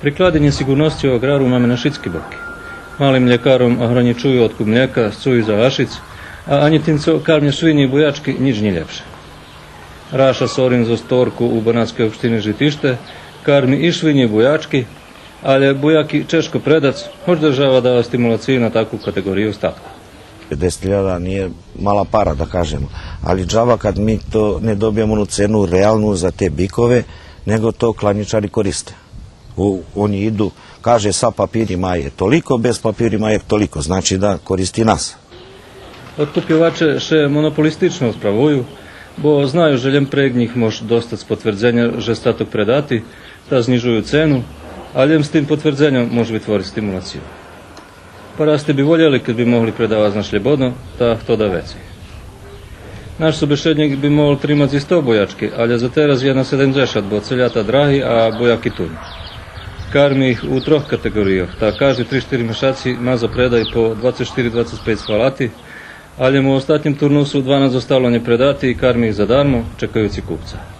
Prikladanje sigurnosti u agraru máme na všetky boky. Malým mljekarom ohraničujú otkup mlijeka, scujú za vašic, a ani tým, co karmia svinje i bojačky, nič nie lepše. Raša Sorin zo storku u Banatskej opštini Žitište karmi i svinje i bojačky, ale bojaki Češko predac, hoć država dava stimulaciju na takvu kategoriju statku. 10.000 nije mala para, da kažemo, ali džava kad mi to ne dobijemo onu cenu realnu za te bikove, nego to klanjičari koriste. Oni idu, kaže sa papirima je toliko, bez papirima je toliko, znači da koristi nas. Odkupljivače še monopolistično spravuju, bo znaju, že ljem preg njih može dostat potvrdzenja, že statok predati, da znižuju cenu, a ljem s tim potvrdzenjom može vytvoriť stimulaciju. Parasti bi voljeli kad bi mogli predavati znaš ljebodno, da to da veci. Naš sobešednik bi mogli trimati 100 bojački, ali za teraz je na 70, bo celjata drahi, a bojaki tunji. Karmi ih u troch kategorijah, ta každi 3-4 mešaci ma za predaj po 24-25 svalati, ali mu u ostatnjem turnusu 12 zostalo nje predati i karmi ih za darmo, čekajući kupca.